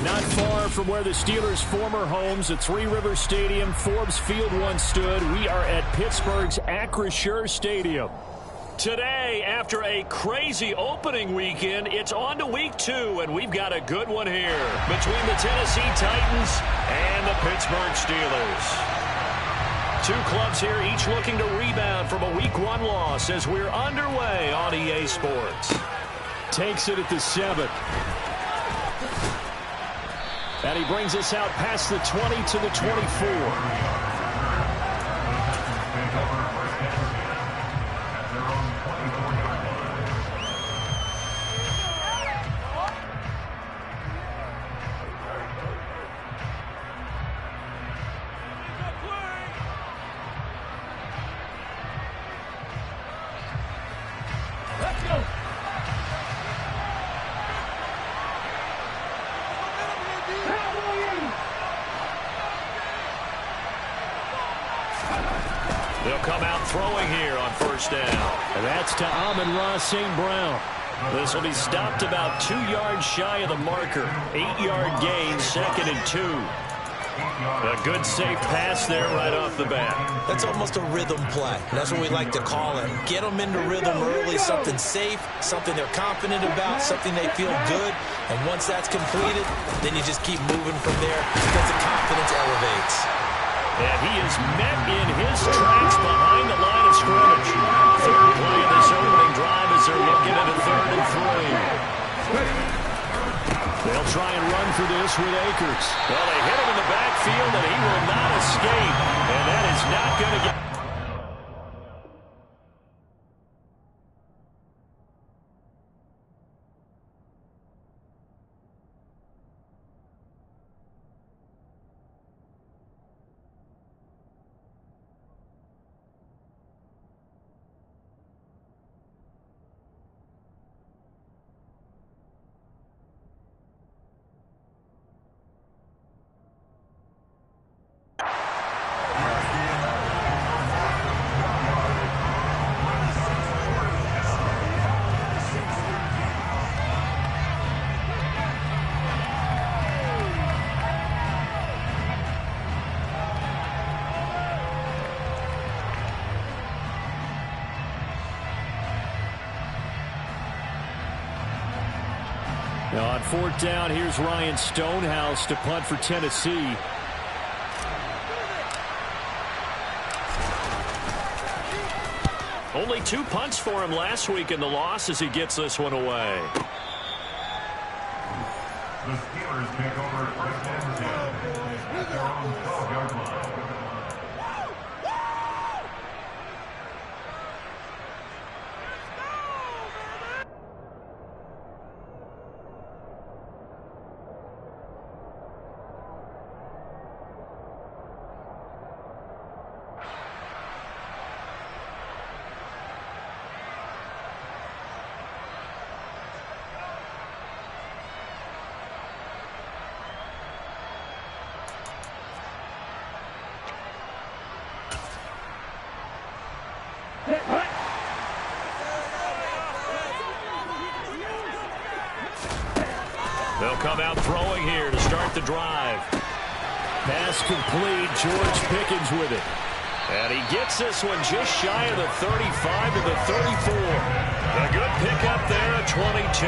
Not far from where the Steelers' former homes at Three Rivers Stadium, Forbes Field once stood, we are at Pittsburgh's Acrisure Stadium. Today, after a crazy opening weekend, it's on to week 2, and we've got a good one here between the Tennessee Titans and the Pittsburgh Steelers. Two clubs here, each looking to rebound from a week 1 loss as we're underway on EA Sports. Takes it at the 7. And he brings us out past the 20 to the 24. They'll come out throwing here on first down. And that's to Amon-Ra St. Brown. This will be stopped about 2 yards shy of the marker. 8-yard gain, 2nd and 2. A good safe pass there right off the bat. That's almost a rhythm play. That's what we like to call it. Get them into rhythm early, something safe, something they're confident about, something they feel good. And once that's completed, then you just keep moving from there because the confidence elevates. And he is met in his tracks behind the line of scrimmage. Third play of this opening drive as they're looking at a 3rd and 3. They'll try and run for this with Akers. Well, they hit him in the backfield, and he will not escape. And that is not going to get... Now on 4th down, here's Ryan Stonehouse to punt for Tennessee. Only 2 punts for him last week in the loss as he gets this one away. The Steelers take over first and 10 at their own 12-yard line. They'll come out throwing here to start the drive. Pass complete. George Pickens with it. And he gets this one just shy of the 35 to the 34. A good pickup there at 22.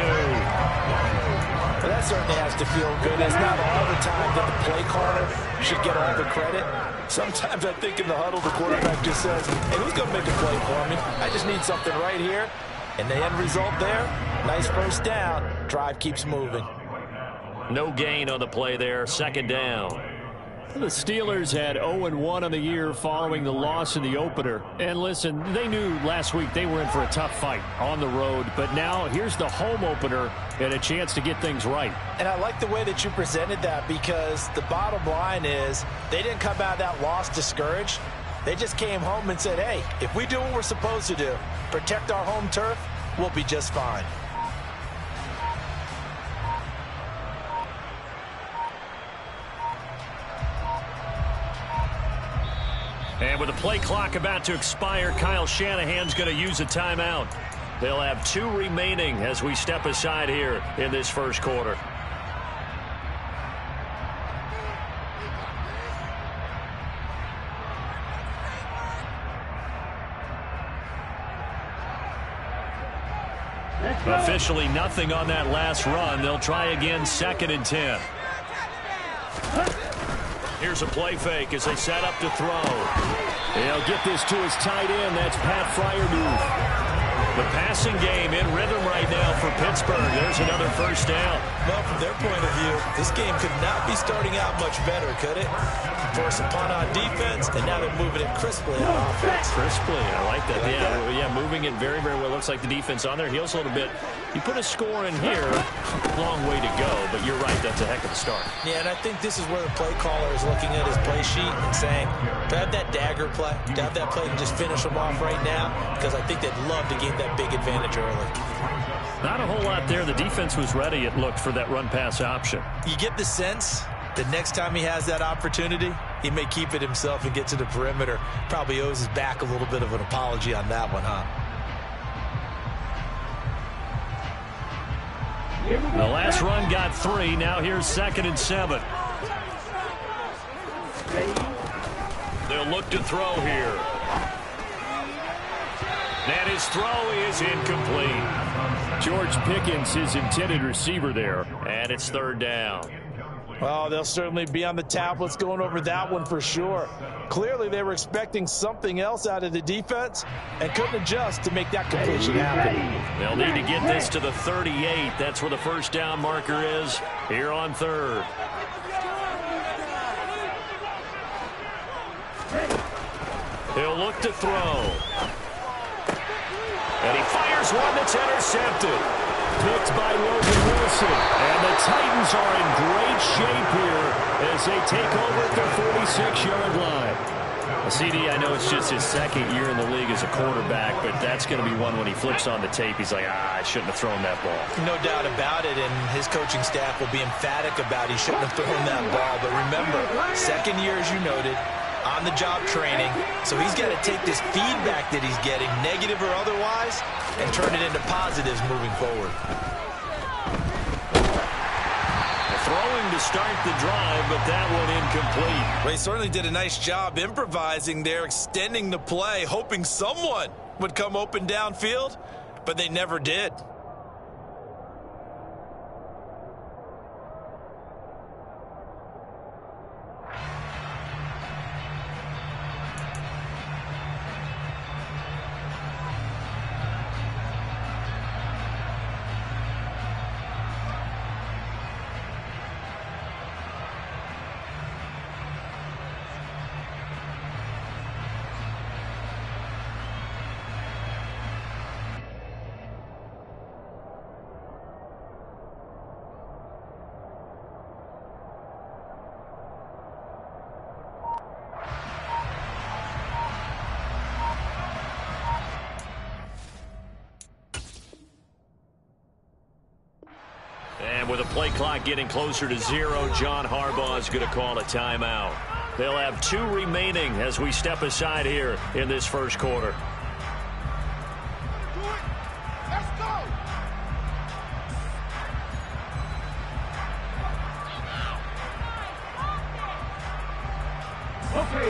Well, that certainly has to feel good. It's not all the time that the play caller should get all the credit. Sometimes I think in the huddle, the quarterback just says, hey, who's going to make a play for me? I just need something right here. And the end result there, nice first down. Drive keeps moving. No gain on the play there. 2nd down. The Steelers had 0-1 on the year following the loss in the opener. And listen, they knew last week they were in for a tough fight on the road. But now here's the home opener and a chance to get things right. And I like the way that you presented that because the bottom line is they didn't come out of that loss discouraged. They just came home and said, hey, if we do what we're supposed to do, protect our home turf, we'll be just fine. And with the play clock about to expire, Kyle Shanahan's going to use a timeout. They'll have 2 remaining as we step aside here in this first quarter. Officially nothing on that last run. They'll try again, 2nd and 10. Here's a play fake as they set up to throw. They'll get this to his tight end. That's Pat Freiermuth. The passing game in rhythm right now for Pittsburgh. There's another first down. Well, from their point of view, this game could not be starting out much better, could it? Force a punt on defense, and now they're moving it crisply on offense. Crisply, I like that. Yeah, moving it very, very well. Looks like the defense on their heels a little bit. You put a score in here, long way to go, but you're right, that's a heck of a start. Yeah, and I think this is where the play caller is looking at his play sheet and saying, to have that dagger play, to have that play and just finish them off right now, because I think they'd love to gain that big advantage early. Not a whole lot there. The defense was ready, it looked, for that run-pass option. You get the sense that next time he has that opportunity, he may keep it himself and get to the perimeter. Probably owes his back a little bit of an apology on that one, huh? The last run got 3. Now here's 2nd and 7. They'll look to throw here. And his throw is incomplete. George Pickens, his intended receiver there. And it's 3rd down. Oh, they'll certainly be on the tablets going over that one for sure. Clearly, they were expecting something else out of the defense and couldn't adjust to make that completion happen. They'll need to get this to the 38. That's where the first down marker is here on 3rd. He'll look to throw. And he fires one that's intercepted. Picked by Logan Wilson. And the Titans are in great shape here as they take over at their 46-yard line. CD, I know it's just his 2nd year in the league as a quarterback, but that's going to be one when he flips on the tape. He's like, I shouldn't have thrown that ball. No doubt about it, and his coaching staff will be emphatic about he shouldn't have thrown that ball. But remember, 2nd year, as you noted, on-the-job training, so he's got to take this feedback that he's getting, negative or otherwise, and turn it into positives moving forward. Throwing to start the drive, but that one incomplete. Well, he certainly did a nice job improvising there, extending the play, hoping someone would come open downfield, but they never did. And with the play clock getting closer to 0, John Harbaugh is going to call a timeout. They'll have 2 remaining as we step aside here in this first quarter.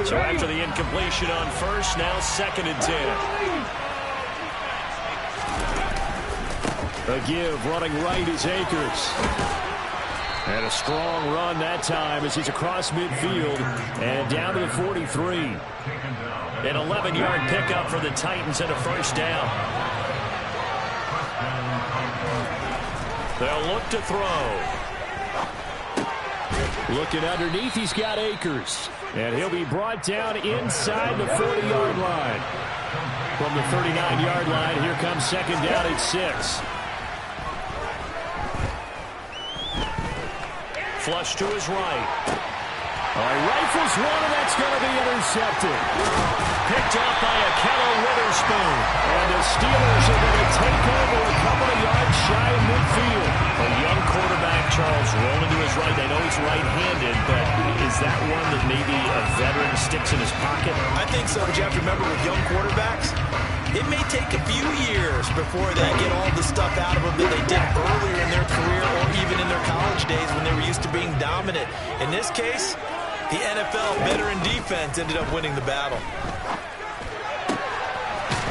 So after the incompletion on first, now 2nd and 10. A give, running right is Akers. And a strong run that time as he's across midfield and down to the 43. An 11-yard pickup for the Titans and a first down. They'll look to throw. Looking underneath, he's got Akers. And he'll be brought down inside the 40-yard line. From the 39-yard line, here comes 2nd down at 6. Flush to his right. Rifles one, and that's going to be intercepted. Picked off by Ahkello Witherspoon. And the Steelers are going to take over a couple of yards shy of midfield. A young quarterback, Charles, rolling to his right. I know he's right-handed, but is that one that maybe a veteran sticks in his pocket? I think so, but you have to remember with young quarterbacks, it may take a few years before they get all the stuff out of them that they did earlier in their career or even in their college days when they were used to being dominant. In this case, the NFL veteran defense ended up winning the battle.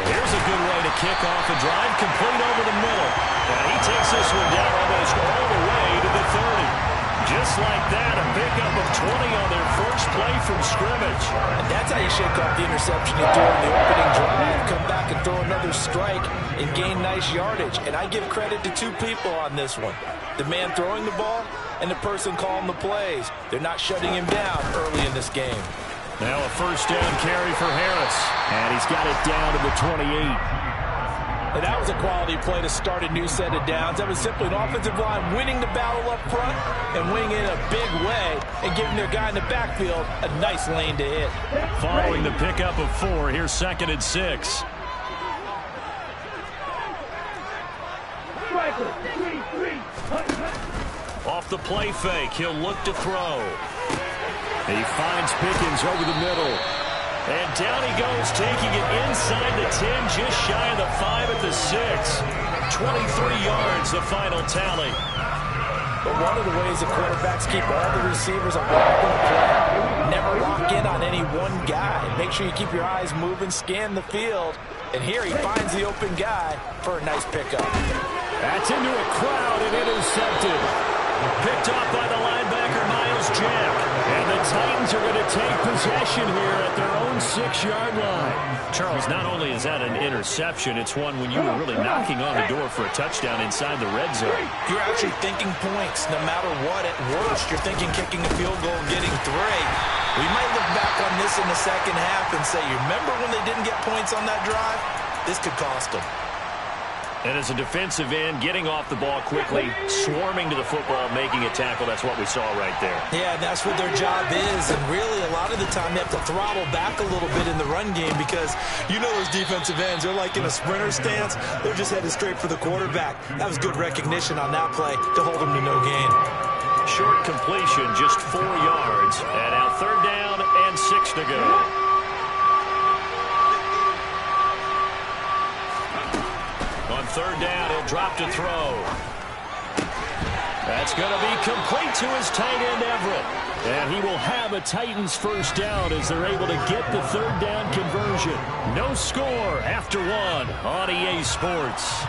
Here's a good way to kick off a drive, complete over the middle. And he takes this one down almost all the way to the 30. Just like that, a pickup of 20 on their first play from scrimmage. And that's how you shake off the interception you threw in the opening drive. Come back and throw another strike and gain nice yardage. And I give credit to two people on this one. The man throwing the ball and the person calling the plays. They're not shutting him down early in this game. Now a first down carry for Harris. And he's got it down to the 28. And that was a quality play to start a new set of downs. That was simply an offensive line winning the battle up front and winning it in a big way and giving their guy in the backfield a nice lane to hit. Following the pickup of 4, here's 2nd and 6. Off the play fake, he'll look to throw. He finds Pickens over the middle. And down he goes, taking it inside the 10, just shy of the 5 at the 6. 23 yards, the final tally. But one of the ways the quarterbacks keep all the receivers involved in the play, never lock in on any one guy. Make sure you keep your eyes moving, scan the field. And here he finds the open guy for a nice pickup. That's into a crowd and intercepted. Picked off by the linebacker, Myles Jack. And the Titans are going to take possession here at their own 6-yard line. Charles, not only is that an interception, it's one when you were really knocking on the door for a touchdown inside the red zone. You're actually thinking points no matter what. At worst, you're thinking kicking a field goal, getting 3. We might look back on this in the second half and say, you remember when they didn't get points on that drive? This could cost them. And as a defensive end, getting off the ball quickly, swarming to the football, making a tackle, that's what we saw right there. Yeah, that's what their job is. And really, a lot of the time, they have to throttle back a little bit in the run game because you know those defensive ends, they're like in a sprinter stance. They're just headed straight for the quarterback. That was good recognition on that play to hold them to no gain. Short completion, just 4 yards. And now 3rd down and 6 to go. On 3rd down, he'll drop to throw. That's going to be complete to his tight end, Everett. And he will have a Titans first down as they're able to get the 3rd down conversion. No score after 1 on EA Sports.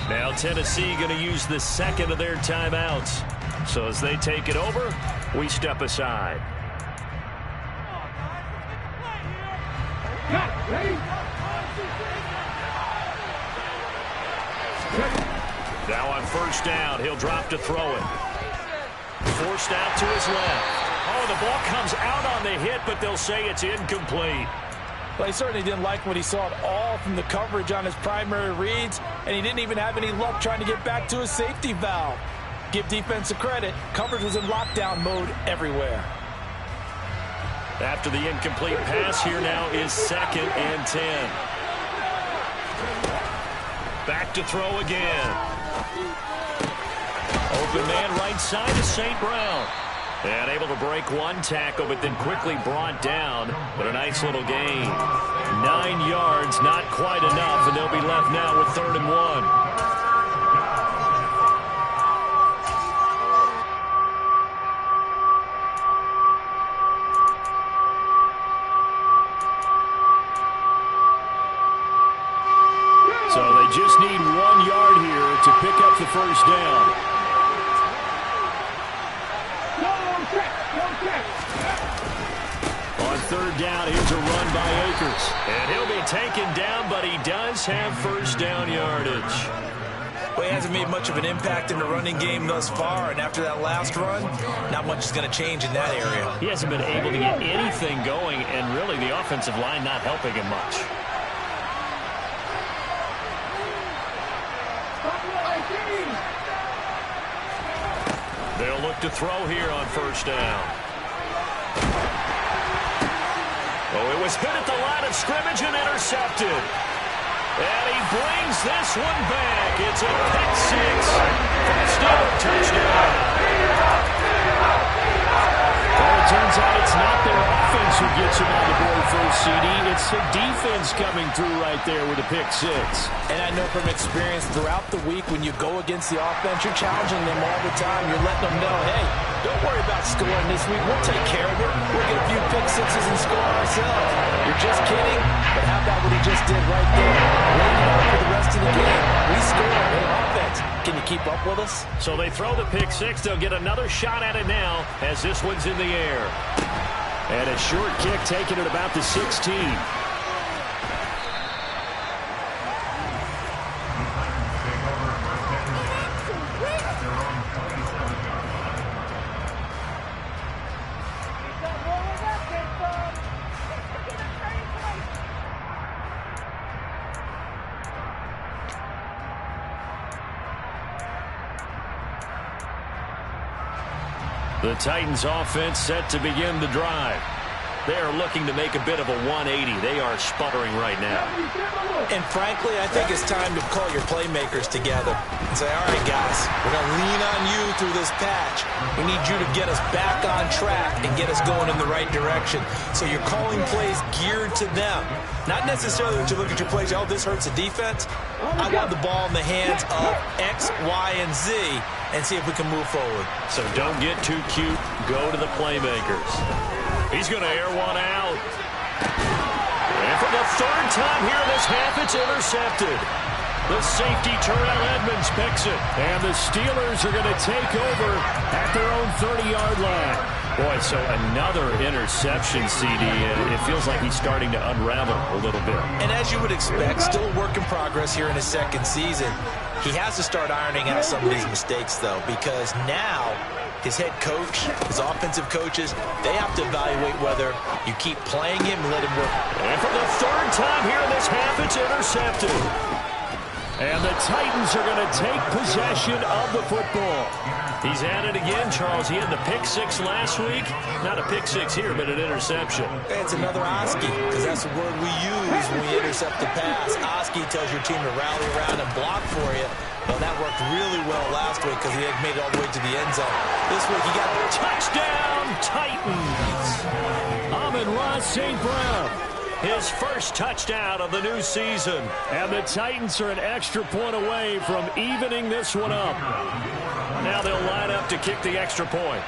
Now Tennessee going to use the 2nd of their timeouts. So as they take it over, we step aside. Now on 1st down, he'll drop to throw it. Forced out to his left. Oh, the ball comes out on the hit, but they'll say it's incomplete. Well, he certainly didn't like what he saw at all from the coverage on his primary reads, and he didn't even have any luck trying to get back to his safety valve. Give defense a credit. Coverage was in lockdown mode everywhere. After the incomplete pass, here now is 2nd and 10. Back to throw again. Open man right side to St. Brown. And able to break one tackle, but then quickly brought down. But a nice little gain. 9 yards, not quite enough, and they'll be left now with 3rd and 1. So they just need 1 yard here to pick up the first down. On 3rd down, here's a run by Akers. And he'll be taken down, but he does have first down yardage. Well, he hasn't made much of an impact in the running game thus far, and after that last run, not much is going to change in that area. He hasn't been able to get anything going, and really the offensive line not helping him much. They'll look to throw here on 1st down. Oh, it was hit at the line of scrimmage and intercepted. And he brings this one back. It's a pick six for the Steelers touchdown. Well, it turns out it's not their offense who gets him on the board first, CD. It's the defense coming through right there with a pick six. And I know from experience throughout the week when you go against the offense, you're challenging them all the time. You're letting them know, hey, don't worry about scoring this week. We'll take care of it. We'll get a few pick sixes and score ourselves. You're just kidding? But how about what he just did right there? Waiting out for the rest of the game. We scored in offense. Can you keep up with us? So they throw the pick six. They'll get another shot at it now as this one's in the air. And a short kick taken at about the 16. The Titans offense set to begin the drive. They are looking to make a bit of a 180. They are sputtering right now. And frankly, I think it's time to call your playmakers together and say, all right, guys, we're going to lean on you through this patch. We need you to get us back on track and get us going in the right direction. So you're calling plays geared to them. Not necessarily that you look at your plays, oh, this hurts the defense. I want the ball in the hands of X, Y, and Z and see if we can move forward. So don't get too cute. Go to the playmakers. He's going to air one out. And for the third time here in this half, it's intercepted. The safety, Terrell Edmunds, picks it. And the Steelers are going to take over at their own 30-yard line. Boy, so another interception, CD, and it feels like he's starting to unravel a little bit. And as you would expect, still a work in progress here in his second season. He has to start ironing out some of these mistakes, though, because now his head coach, his offensive coaches, they have to evaluate whether you keep playing him and let him work. And for the third time here in this half, it's intercepted. And the Titans are going to take possession of the football. He's at it again, Charles. He had the pick six last week. Not a pick six here, but an interception. It's another Oski, because that's the word we use when we intercept the pass. Oski tells your team to rally around and block for you. Well, that worked really well last week because he had made it all the way to the end zone. This week he got the touchdown, Titans. Amon-Ra St. Brown. His first touchdown of the new season. And the Titans are an extra point away from evening this one up. Now they'll line up to kick the extra point.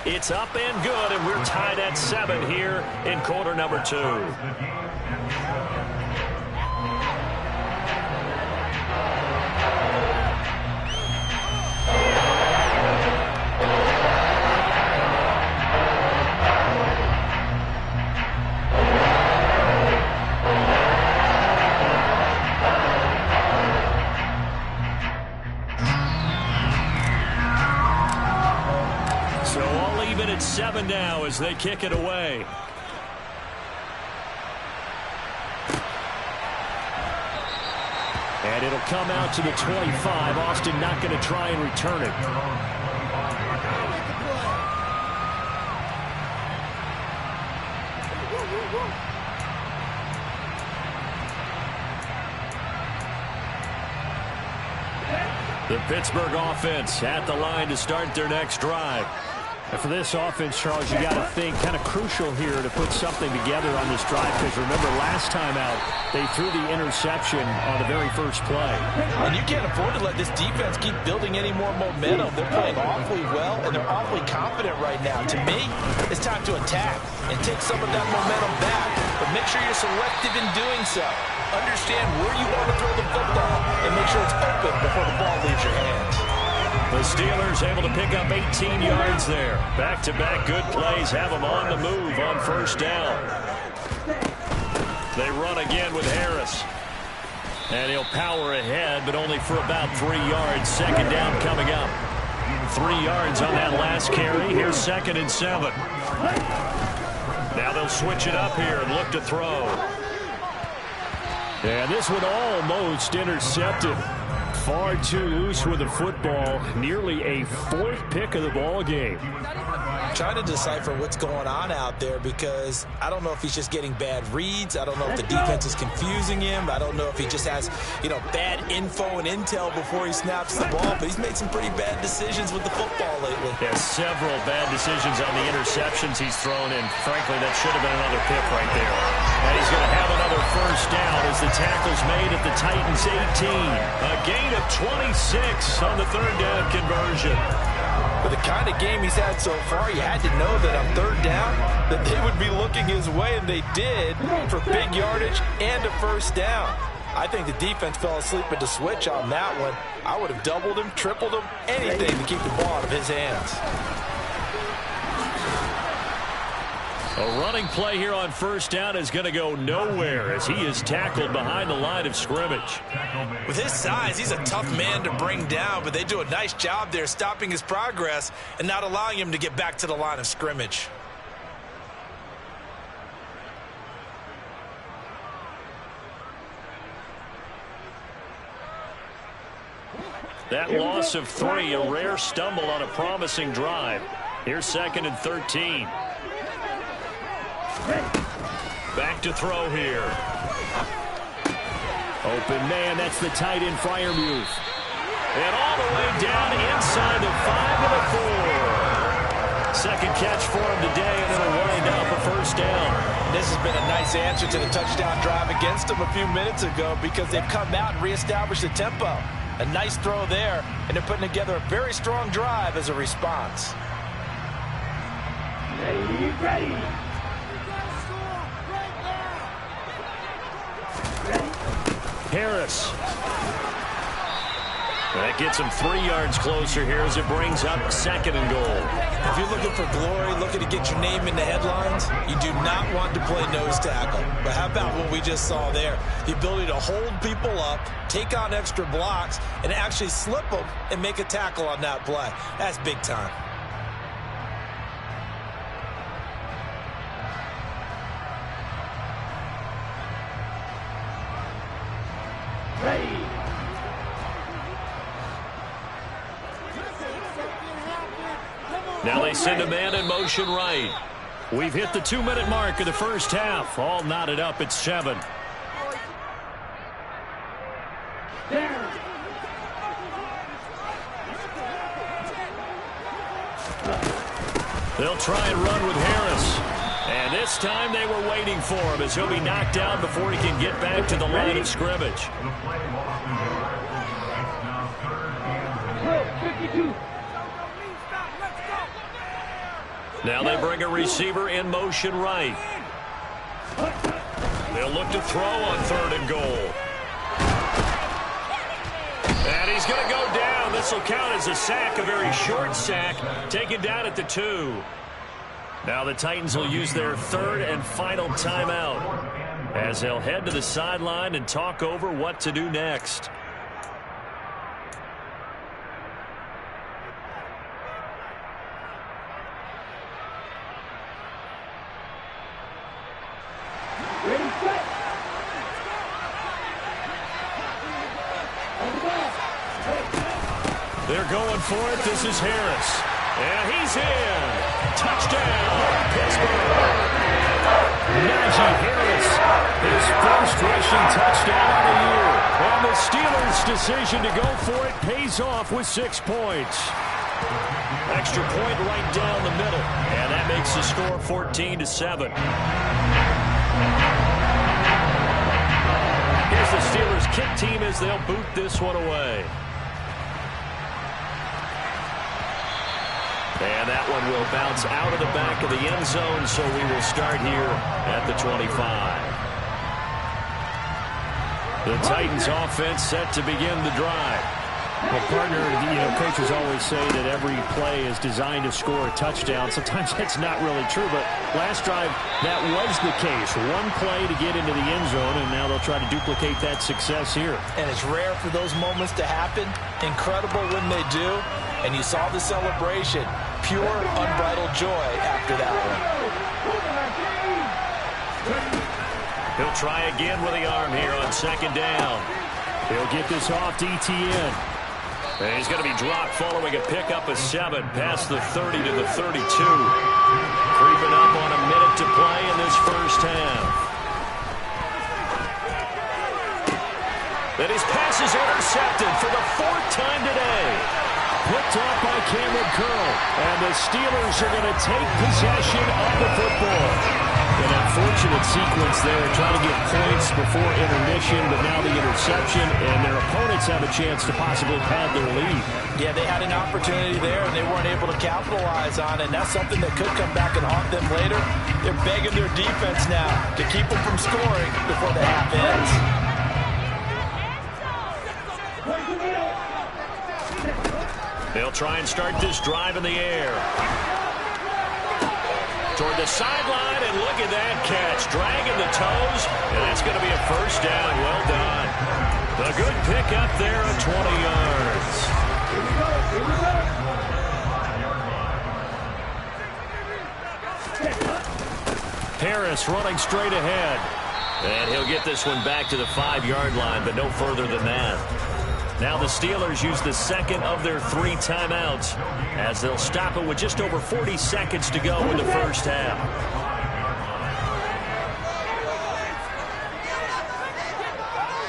It's up and good, and we're tied at 7 here in quarter number 2. It's 7 now as they kick it away. And it'll come out to the 25. Austin not going to try and return it. The Pittsburgh offense at the line to start their next drive. And for this offense, Charles, you got to think kind of crucial here to put something together on this drive, because remember last time out they threw the interception on the very first play. And you can't afford to let this defense keep building any more momentum. They're playing awfully well, and they're awfully confident right now. To me, it's time to attack and take some of that momentum back, but make sure you're selective in doing so. Understand where you want to throw the football and make sure it's open before the ball leaves your hands. The Steelers able to pick up 18 yards there. Back-to-back good plays have them on the move on first down. They run again with Harris. And he'll power ahead, but only for about 3 yards. Second down coming up. 3 yards on that last carry. Here's 2nd and 7. Now they'll switch it up here and look to throw. And this one almost intercepted. Far too loose with the football. Nearly a 4th pick of the ball game. I'm trying to decipher what's going on out there because I don't know if he's just getting bad reads. I don't know if the defense is confusing him. I don't know if he just has, bad info and intel before he snaps the ball. But he's made some pretty bad decisions with the football lately. Yeah, several bad decisions on the interceptions he's thrown, and frankly, that should have been another pick right there. And he's going to have another first down as the tackle's made at the Titans 18. A gain of 26 on the third down conversion. With the kind of game he's had so far, you had to know that on third down that they would be looking his way, and they did, for big yardage and a first down. I think the defense fell asleep at the switch on that one. I would have doubled him, tripled him, anything to keep the ball out of his hands. A running play here on first down is going to go nowhere as he is tackled behind the line of scrimmage. With his size, he's a tough man to bring down, but they do a nice job there stopping his progress and not allowing him to get back to the line of scrimmage. That loss of 3, a rare stumble on a promising drive. Here's 2nd and 13. Back to throw here. Open man, that's the tight end Freiermuth. And all the way down inside the 5 and a 4. Second catch for him today, and it'll wind up a first down. This has been a nice answer to the touchdown drive against them a few minutes ago because they've come out and reestablished the tempo. A nice throw there, and they're putting together a very strong drive as a response. Ready. Harris. That gets him 3 yards closer here as it brings up 2nd and goal. If you're looking for glory, looking to get your name in the headlines, you do not want to play nose tackle. But how about what we just saw there? The ability to hold people up, take on extra blocks, and actually slip them and make a tackle on that play. That's big time. Now they send a man in motion right. We've hit the 2-minute mark of the first half. All knotted up at 7. They'll try and run with Harris. And this time they were waiting for him as he'll be knocked down before he can get back to the line of scrimmage. Now they bring a receiver in motion right. They'll look to throw on 3rd and goal. And he's going to go down. This will count as a sack, a very short sack, taken down at the 2. Now the Titans will use their 3rd and final timeout as they'll head to the sideline and talk over what to do next. They're going for it. This is Harris. And he's in. Touchdown, Pittsburgh. Najee Harris, his first rushing touchdown of the year. And the Steelers' decision to go for it pays off with 6 points. Extra point right down the middle. And that makes the score 14-7. Here's the Steelers' kick team as they'll boot this one away. And that one will bounce out of the back of the end zone, so we will start here at the 25. The Titans offense set to begin the drive. Well, partner, coaches always say that every play is designed to score a touchdown. Sometimes that's not really true, but last drive, that was the case. One play to get into the end zone, and now they'll try to duplicate that success here. And it's rare for those moments to happen. Incredible when they do. And you saw the celebration. Pure, unbridled joy after that one. He'll try again with the arm here on 2nd down. He'll get this off to Etienne. And he's going to be dropped following a pickup of 7 past the 30 to the 32. Creeping up on a minute to play in this first half. Then his pass is intercepted for the 4th time today. Picked off by Cameron Curl. And the Steelers are going to take possession of the football. An unfortunate sequence there, trying to get points before intermission, but now the interception, and their opponents have a chance to possibly pad their lead. Yeah, they had an opportunity there, and they weren't able to capitalize on it, and that's something that could come back and haunt them later. They're begging their defense now to keep them from scoring before the half ends. They'll try and start this drive in the air. Toward the sideline, and look at that catch. Dragging the toes, and that's going to be a first down. Well done. A good pick up there of 20 yards. Harris running straight ahead. And he'll get this one back to the 5-yard line, but no further than that. Now the Steelers use the second of their 3 timeouts as they'll stop it with just over 40 seconds to go in the first half.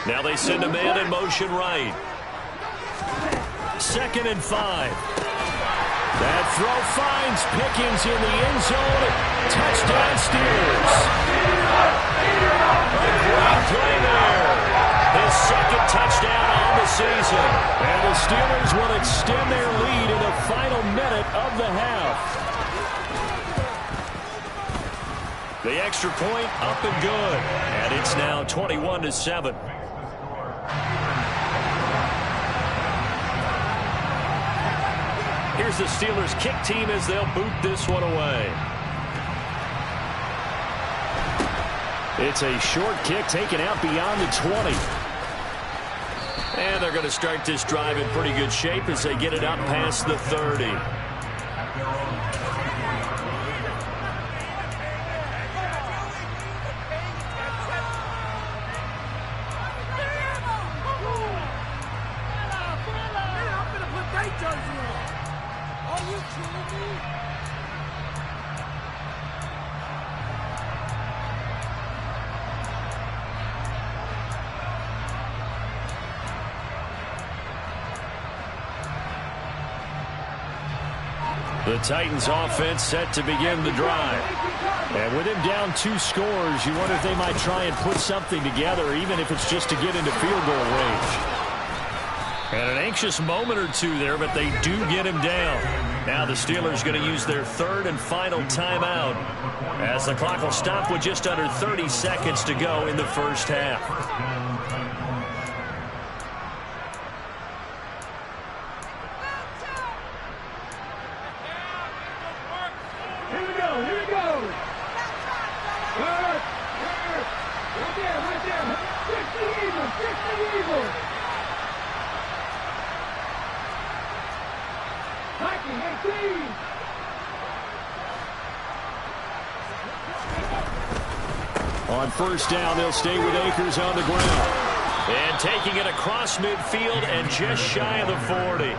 Now they send a man in motion right. 2nd and 5. That throw finds Pickens in the end zone. Touchdown Steelers. A great play there. His 2nd touchdown on the season. And the Steelers will extend their lead in the final minute of the half. The extra point up and good. And it's now 21-7. Here's the Steelers kick team as they'll boot this one away. It's a short kick taken out beyond the 20. And they're going to start this drive in pretty good shape as they get it up past the 30. The Titans offense set to begin the drive. And with him down 2 scores, you wonder if they might try and put something together, even if it's just to get into field goal range. And an anxious moment or two there, but they do get him down. Now the Steelers going to use their 3rd and final timeout as the clock will stop with just under 30 seconds to go in the first half. On first down, they'll stay with Akers on the ground. And taking it across midfield and just shy of the 40.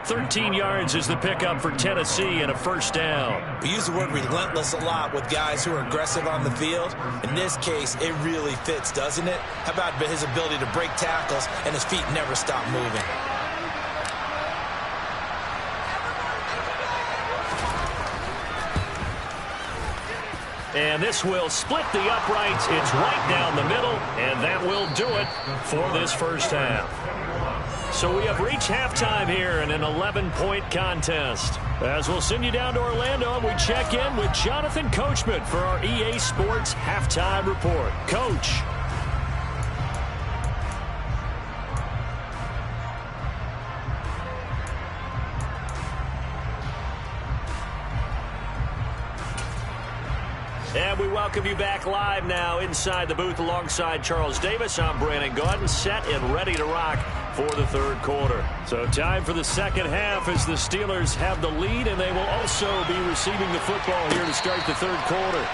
13 yards is the pickup for Tennessee and a first down. We use the word relentless a lot with guys who are aggressive on the field. In this case, it really fits, doesn't it? How about his ability to break tackles and his feet never stop moving? And this will split the uprights. It's right down the middle, and that will do it for this first half. So we have reached halftime here in an 11-point contest. As we'll send you down to Orlando, and we check in with Jonathan Coachman for our EA Sports Halftime Report. Coach. And we welcome you back live now inside the booth alongside Charles Davis. I'm Brandon Gaudin, set and ready to rock for the 3rd quarter. So time for the second half as the Steelers have the lead, and they will also be receiving the football here to start the 3rd quarter.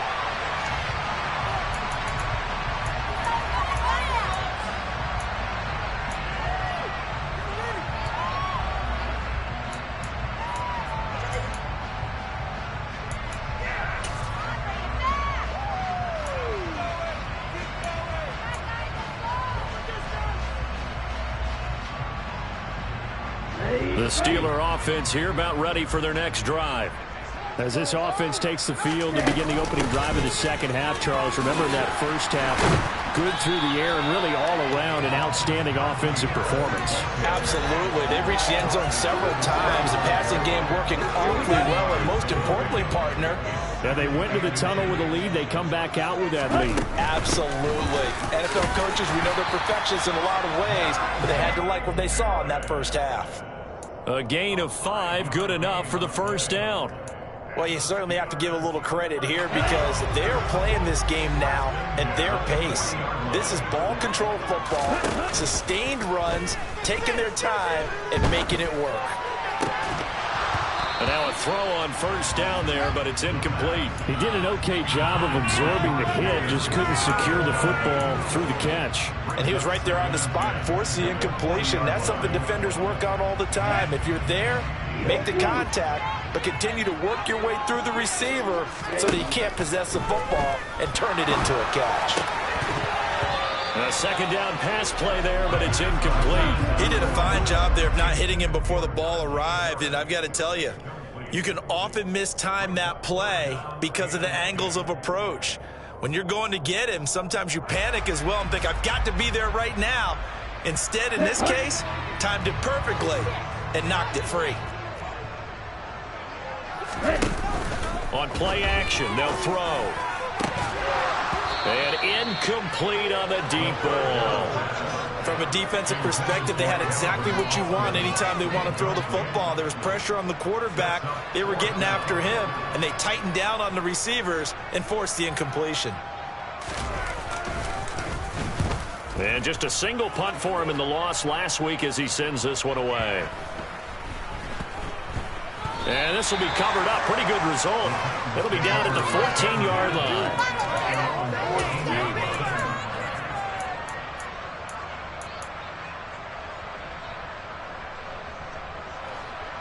The Steeler offense here about ready for their next drive. As this offense takes the field to begin the opening drive of the second half, Charles, remember in that first half, good through the air and really all around an outstanding offensive performance. Absolutely. They've reached the end zone several times. The passing game working awfully well, and most importantly, partner, yeah, they went to the tunnel with a lead. They come back out with that lead. Absolutely. NFL coaches, we know they're perfectionists in a lot of ways, but they had to like what they saw in that first half. A gain of 5, good enough for the first down. Well, you certainly have to give a little credit here because they're playing this game now at their pace. This is ball control football, sustained runs, taking their time and making it work. And now a throw on first down there, but it's incomplete. He did an okay job of absorbing the hit, just couldn't secure the football through the catch. And he was right there on the spot, forced the incompletion. That's something defenders work on all the time. If you're there, make the contact, but continue to work your way through the receiver so that he can't possess the football and turn it into a catch. A second down pass play there, but it's incomplete. He did a fine job there of not hitting him before the ball arrived, and I've got to tell you, you can often mistime that play because of the angles of approach. When you're going to get him, sometimes you panic as well and think, I've got to be there right now. Instead, in this case, timed it perfectly and knocked it free. On play action, they'll throw. And incomplete on the deep ball. From a defensive perspective, they had exactly what you want anytime they want to throw the football. There was pressure on the quarterback. They were getting after him, and they tightened down on the receivers and forced the incompletion. And just a single punt for him in the loss last week as he sends this one away. And this will be covered up. Pretty good result. It'll be down at the 14-yard line.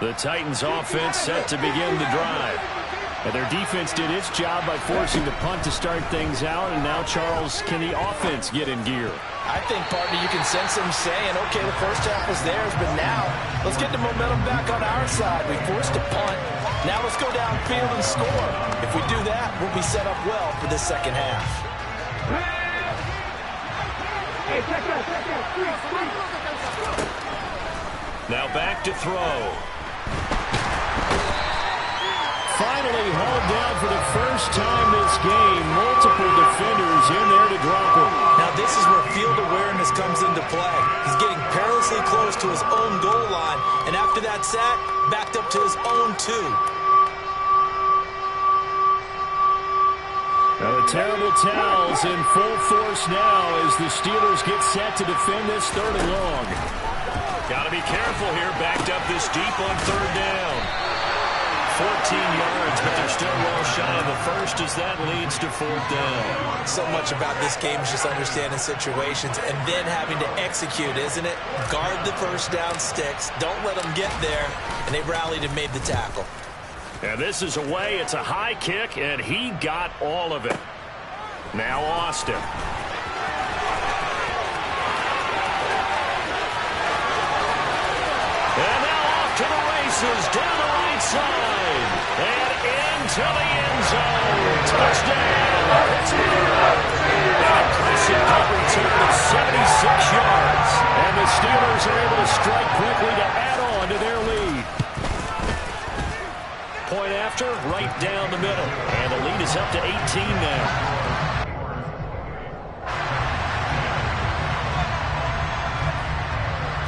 The Titans offense set to begin the drive. And their defense did its job by forcing the punt to start things out. And now, Charles, can the offense get in gear? I think, partner, you can sense them saying, okay, the first half was theirs, but now let's get the momentum back on our side. We forced a punt. Now let's go downfield and score. If we do that, we'll be set up well for this second half. Now back to throw. Finally hauled down for the first time this game. Multiple defenders in there to drop him. Now this is where field awareness comes into play. He's getting perilously close to his own goal line, and after that sack, backed up to his own 2. Now the terrible towels in full force now as the Steelers get set to defend this third and long. Got to be careful here, backed up this deep on third down. 14 yards, but they're still well shy of the first as that leads to fourth down. So much about this game is just understanding situations and then having to execute, isn't it? Guard the first down sticks. Don't let them get there. And they rallied and made the tackle. And this is away. It's a high kick, and he got all of it. Now Austin. And now off to the races down the right side. And into the end zone. Touchdown, Pittsburgh. An impressive punt return of 76 yards. And the Steelers are able to strike quickly to add on to their lead. Point after, right down the middle. And the lead is up to 18 now.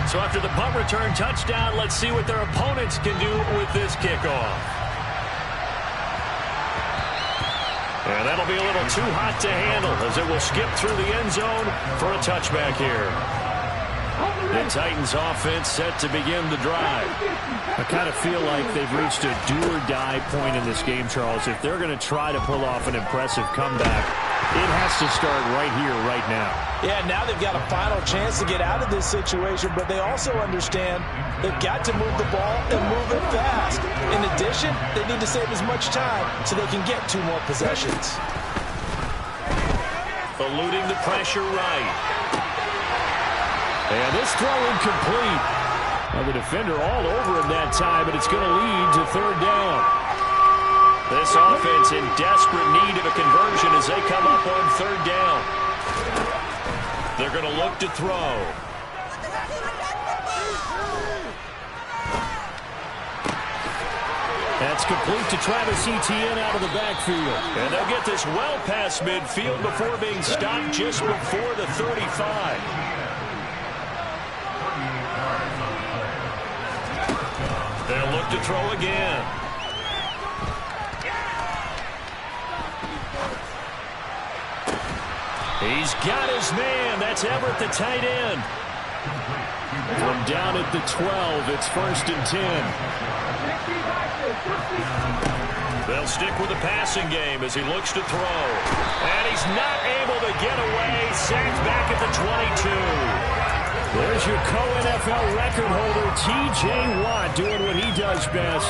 So after the punt return touchdown, let's see what their opponents can do with this kickoff. And that'll be a little too hot to handle as it will skip through the end zone for a touchback here. The Titans offense set to begin the drive. I kind of feel like they've reached a do-or-die point in this game, Charles. If they're going to try to pull off an impressive comeback, it has to start right here, right now. Yeah, now they've got a final chance to get out of this situation, but they also understand they've got to move the ball and move it fast. In addition, they need to save as much time so they can get 2 more possessions. Eluding the pressure right. And this throw incomplete. Well, the defender all over him that time, but it's going to lead to third down. This offense in desperate need of a conversion as they come up on third down. They're going to look to throw. That's complete to Travis Etienne out of the backfield. And they'll get this well past midfield before being stopped just before the 35. They'll look to throw again. He's got his man. That's Everett, the tight end. From down at the 12, it's 1st and 10. They'll stick with the passing game as he looks to throw. And he's not able to get away. Sacked back at the 22. There's your co-NFL record holder, T.J. Watt, doing what he does best,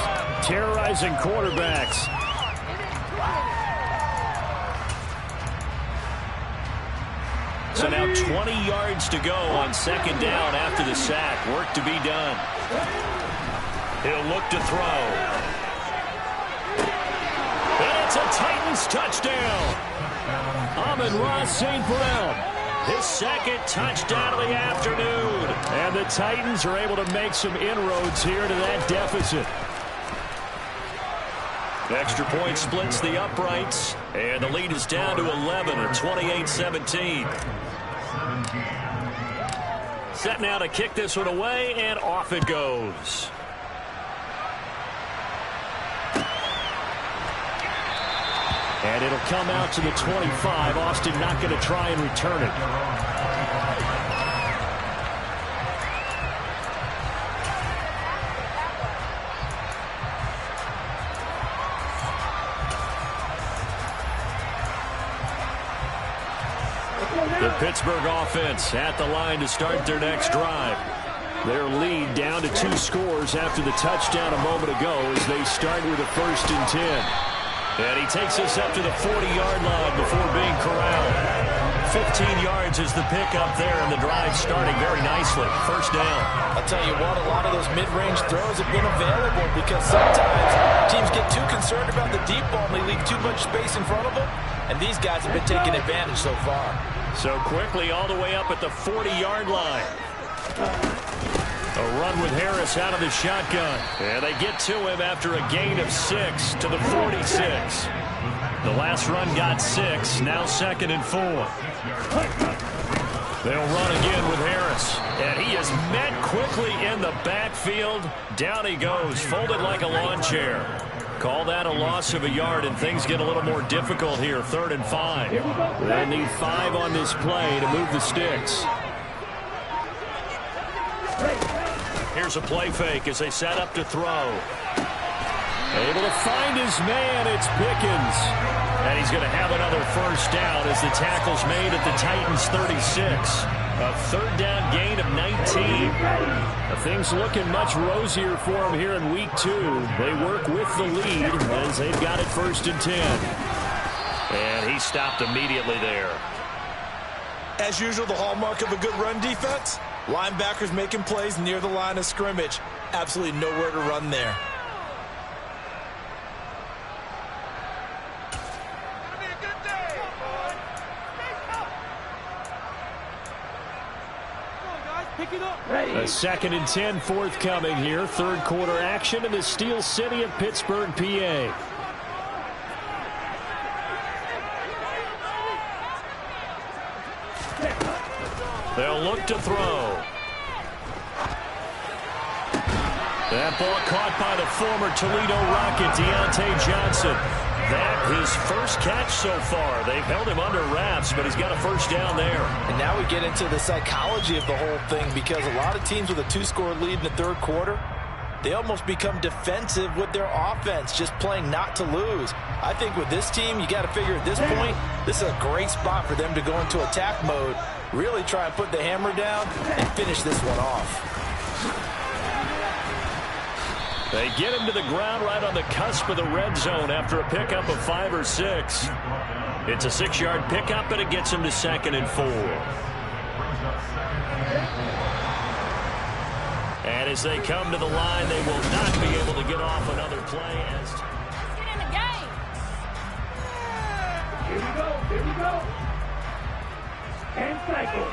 terrorizing quarterbacks. So now 20 yards to go on second down after the sack. Work to be done. He'll look to throw. And it's a Titans touchdown. Amon-Ra St. Brown, his second touchdown of the afternoon. And the Titans are able to make some inroads here to that deficit. Extra point splits the uprights, and the lead is down to 11 at 28-17. Set now to kick this one away, and off it goes. And it'll come out to the 25. Austin not going to try and return it. The Pittsburgh offense at the line to start their next drive. Their lead down to 2 scores after the touchdown a moment ago as they start with a 1st and 10. And he takes us up to the 40-yard line before being corralled. 15 yards is the pickup there, and the drive starting very nicely. First down. I'll tell you what, a lot of those mid-range throws have been available because sometimes teams get too concerned about the deep ball and they leave too much space in front of them, and these guys have been taking advantage so far. So quickly all the way up at the 40-yard line. A run with Harris out of the shotgun. And they get to him after a gain of 6 to the 46. The last run got 6, now 2nd and 4. They'll run again with Harris. And he is met quickly in the backfield. Down he goes, folded like a lawn chair. Call that a loss of a yard, and things get a little more difficult here. 3rd and 5. They need 5 on this play to move the sticks. Here's a play fake as they set up to throw. Able to find his man. It's Pickens. And he's going to have another first down as the tackle's made at the Titans' 36. A 3rd down gain of 19. Things looking much rosier for him here in week 2. They work with the lead as they've got it 1st and 10. And he stopped immediately there. As usual, the hallmark of a good run defense, linebackers making plays near the line of scrimmage. Absolutely nowhere to run there. A 2nd and 10 forthcoming here. 3rd quarter action in the Steel City of Pittsburgh, PA. They'll look to throw. That ball caught by the former Toledo Rocket, Deontay Johnson. That his first catch so far. They've held him under wraps, but he's got a first down there. And now we get into the psychology of the whole thing, because a lot of teams with a 2-score lead in the 3rd quarter, they almost become defensive with their offense, just playing not to lose. I think with this team, you got to figure at this point, this is a great spot for them to go into attack mode, really try and put the hammer down and finish this one off. They get him to the ground right on the cusp of the red zone after a pickup of 5 or 6. It's a 6-yard pickup, and it gets him to 2nd and 4. And as they come to the line, they will not be able to get off another play. Let's get in the game. Here we go. And cycle.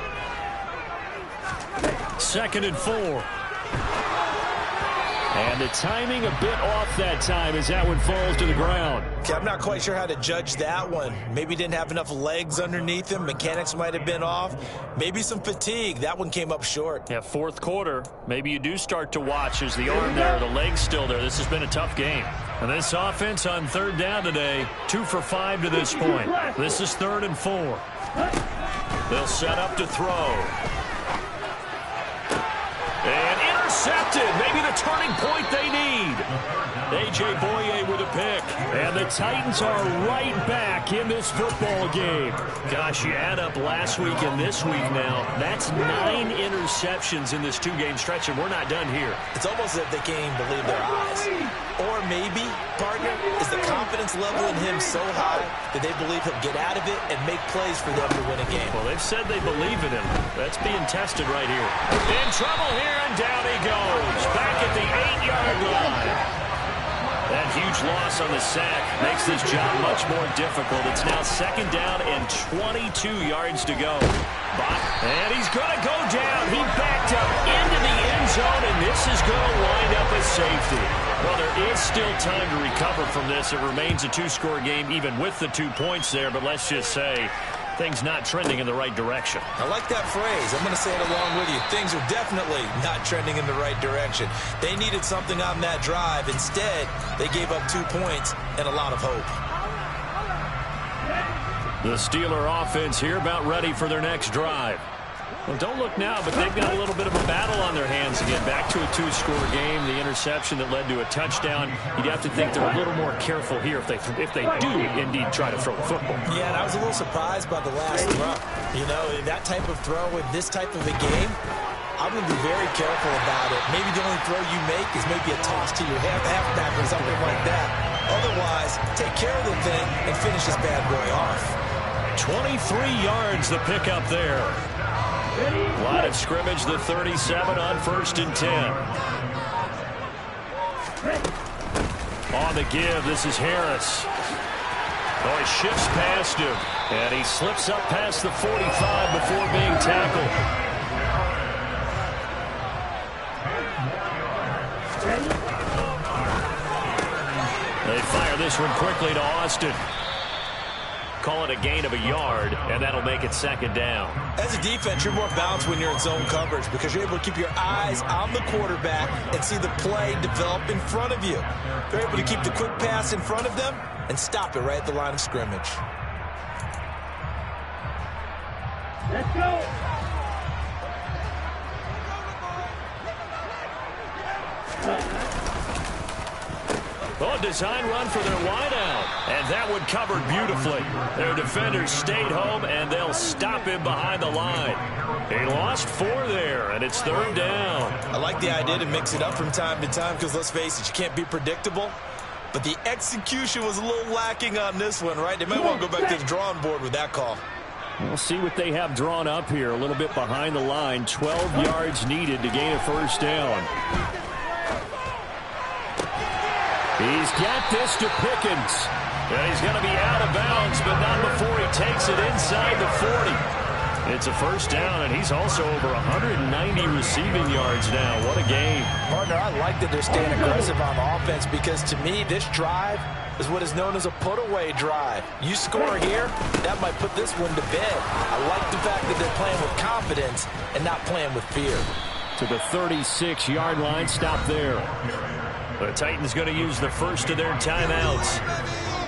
2nd and 4. And the timing a bit off that time as that one falls to the ground. Okay, I'm not quite sure how to judge that one. Maybe didn't have enough legs underneath him. Mechanics might have been off. Maybe some fatigue. That one came up short. Yeah, 4th quarter. Maybe you do start to watch as the arm there, the leg's still there. This has been a tough game. And this offense on 3rd down today, 2 for 5 to this point. This is 3rd and 4. They'll set up to throw. And intercepted. Maybe the turning point they need. A.J. Boye with a pick. And the Titans are right back in this football game. Gosh, you add up last week and this week now. That's 9 interceptions in this 2-game stretch, and we're not done here. It's almost as if they can't even believe their eyes. Or maybe, partner, is the confidence level in him so high that they believe he'll get out of it and make plays for them to win a game. Well, they've said they believe in him. That's being tested right here. In trouble here, and down he goes. Back at the 8-yard line. That huge loss on the sack makes this job much more difficult. It's now 2nd down and 22 yards to go. And he's going to go down. He backed up into the end zone, and this is going to wind up as safety. Well, there is still time to recover from this. It remains a 2-score game even with the 2 points there, but let's just say things not trending in the right direction. I like that phrase. I'm going to say it along with you. Things are definitely not trending in the right direction. They needed something on that drive. Instead, they gave up 2 points and a lot of hope. The Steeler offense here about ready for their next drive. Well, don't look now, but they've got a little bit of a battle on their hands again. Back to a 2-score game. The interception that led to a touchdown. You'd have to think they're a little more careful here if they do indeed try to throw the football. Yeah, and I was a little surprised by the last throw. You know, that type of throw in this type of a game, I'm going to be very careful about it. Maybe the only throw you make is maybe a toss to your halfback or something like that. Otherwise, take care of the thing and finish this bad boy off. 23 yards the pickup there. Line of scrimmage, the 37 on 1st and 10. On the give, this is Harris. Oh, he shifts past him, and he slips up past the 45 before being tackled. They fire this one quickly to Austin. Call it a gain of a yard, and that'll make it 2nd down. As a defense, you're more balanced when you're in zone coverage because you're able to keep your eyes on the quarterback and see the play develop in front of you. You're able to keep the quick pass in front of them and stop it right at the line of scrimmage. Let's go. Oh, design run for their wideout. And that one covered beautifully. Their defenders stayed home, and they'll stop him behind the line. He lost 4 there, and it's 3rd down. I like the idea to mix it up from time to time because, let's face it, you can't be predictable. But the execution was a little lacking on this one, right? They might want to go back to the drawing board with that call. We'll see what they have drawn up here. A little bit behind the line. 12 yards needed to gain a 1st down. He's got this to Pickens. And he's going to be out of bounds, but not before he takes it inside the 40. It's a 1st down, and he's also over 190 receiving yards now. What a game. Partner, I like that they're staying aggressive on offense because, to me, this drive is what is known as a put-away drive. You score here, that might put this one to bed. I like the fact that they're playing with confidence and not playing with fear. To the 36-yard line, stop there. The Titans going to use the first of their timeouts.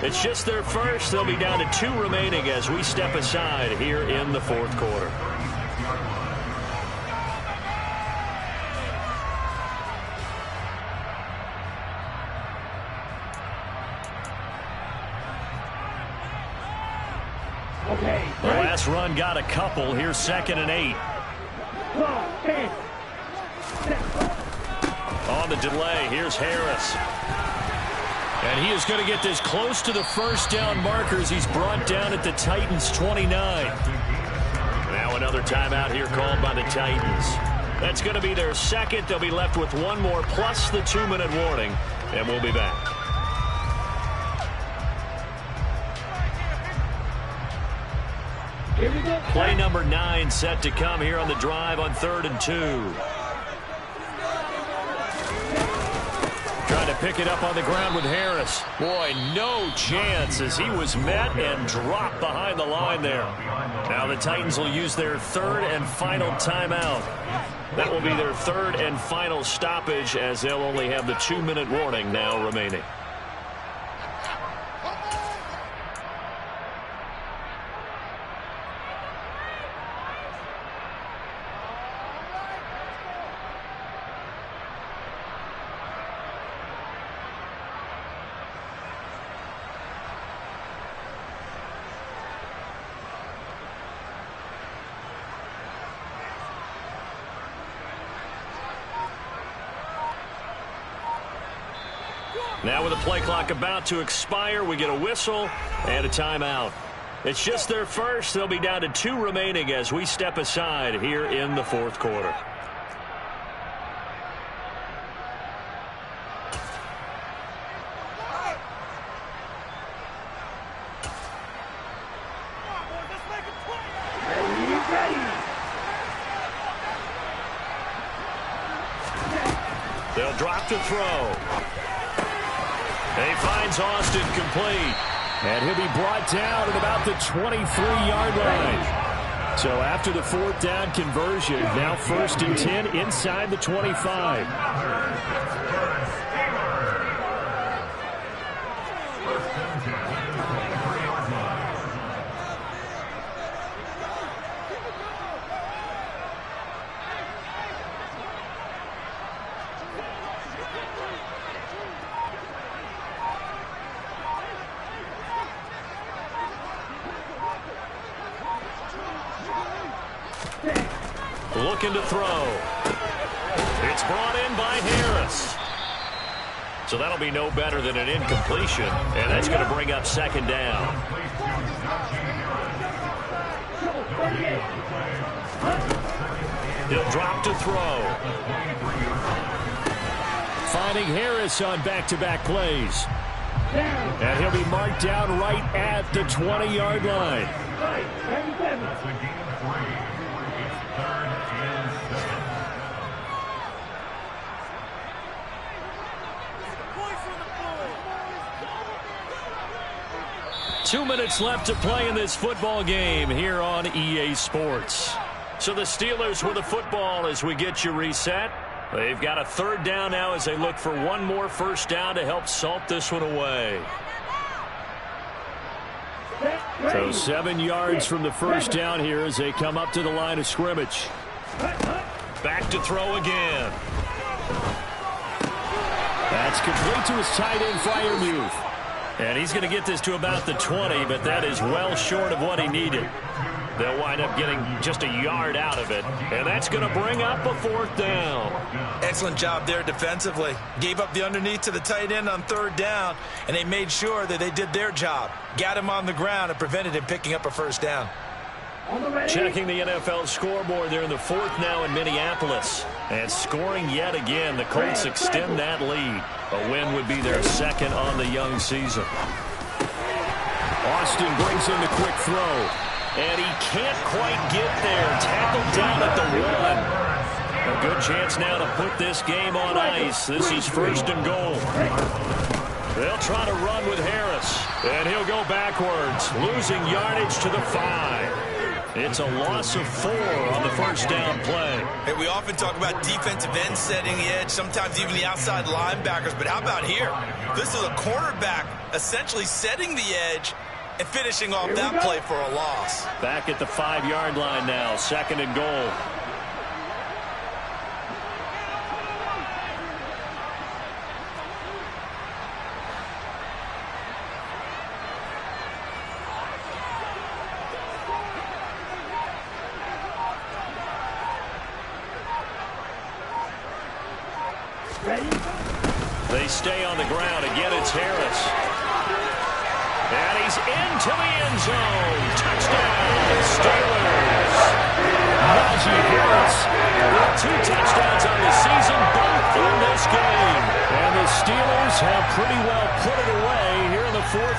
It's just their first. They'll be down to 2 remaining as we step aside here in the 4th quarter. Okay. The last run got a couple. Here's 2nd and 8. On the delay, here's Harris. And he is going to get this close to the 1st down markers. He's brought down at the Titans' 29. Now another timeout here called by the Titans. That's going to be their second. They'll be left with one more plus the 2-minute warning, and we'll be back. Here we go. Play number 9 set to come here on the drive on 3rd and 2. Trying to pick it up on the ground with Harris. Boy, no chance as he was met and dropped behind the line there. Now the Titans will use their 3rd and final timeout. That will be their 3rd and final stoppage as they'll only have the 2-minute warning now remaining. Now with the play clock about to expire, we get a whistle and a timeout. It's just their first. They'll be down to 2 remaining as we step aside here in the 4th quarter. They'll drop to throw. And he finds Austin complete. And he'll be brought down at about the 23-yard line. So after the 4th down conversion, now 1st and 10 inside the 25. 'Looking to throw. It's brought in by Harris. So that'll be no better than an incompletion, and that's going to bring up 2nd down. He'll drop to throw. Finding Harris on back-to-back plays. And he'll be marked down right at the 20-yard line. Two minutes left to play in this football game here on EA Sports. So the Steelers with the football as we get you reset. They've got a 3rd down now as they look for one more 1st down to help salt this one away. So 7 yards from the 1st down here as they come up to the line of scrimmage. Back to throw again. That's complete to his tight end, Freiermuth. And he's going to get this to about the 20, but that is well short of what he needed. They'll wind up getting just a yard out of it, and that's going to bring up a 4th down. Excellent job there defensively. Gave up the underneath to the tight end on 3rd down, and they made sure that they did their job. Got him on the ground and prevented him picking up a 1st down. Checking the NFL scoreboard there in the 4th now in Minneapolis. And scoring yet again, the Colts extend that lead. A win would be their 2nd on the young season. Austin brings in the quick throw. And he can't quite get there. Tackled down at the 1. A good chance now to put this game on ice. This is 1st and goal. They'll try to run with Harris. And he'll go backwards, losing yardage to the 5. It's a loss of 4 on the 1st down play. Hey, we often talk about defensive ends setting the edge, sometimes even the outside linebackers. But how about here? This is a cornerback essentially setting the edge and finishing off that play for a loss. Back at the 5-yard line now, 2nd and goal. They stay on the ground. Again, it's Harris. And he's into the end zone. Touchdown, Steelers. Najee Harris with 2 touchdowns.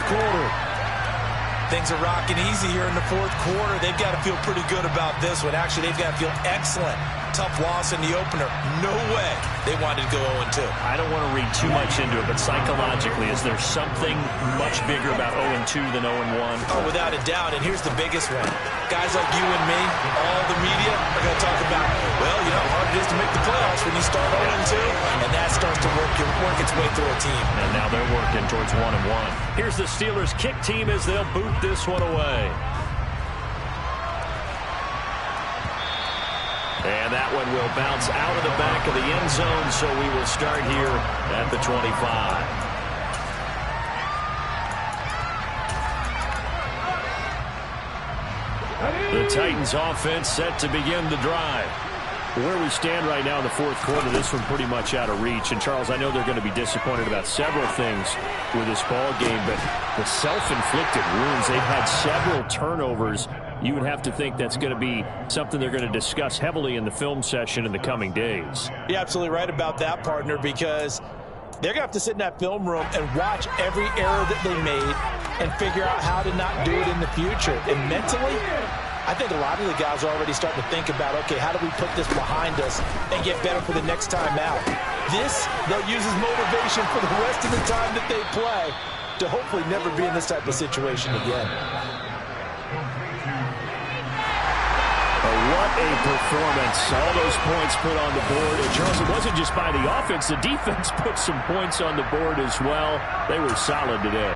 quarter. Things are rocking easy here in the fourth quarter. They've got to feel pretty good about this one. Actually, they've got to feel excellent. Tough loss in the opener. No way they wanted to go 0-2. I don't want to read too much into it, but psychologically, is there something much bigger about 0-2 than 0-1? Oh, without a doubt, and here's the biggest one. Guys like you and me, all the media, are going to talk about, well, you know how hard it is to make the playoffs when you start 0-2, and that starts to work its way through a team. And now they're working towards 1-1. Here's the Steelers kick team as they'll boot this one away. And that one will bounce out of the back of the end zone, so we will start here at the 25. The Titans offense set to begin the drive. Where we stand right now in the fourth quarter, this one pretty much out of reach. And, Charles, I know they're going to be disappointed about several things with this ball game, but the self-inflicted wounds, they've had several turnovers. You would have to think that's going to be something they're going to discuss heavily in the film session in the coming days. You're absolutely right about that, partner, because they're going to have to sit in that film room and watch every error that they made and figure out how to not do it in the future. And mentally, I think a lot of the guys are already starting to think about, okay, how do we put this behind us and get better for the next time out? This, they'll use as motivation for the rest of the time that they play to hopefully never be in this type of situation again. What a performance. All those points put on the board. And, Charles, it wasn't just by the offense. The defense put some points on the board as well. They were solid today.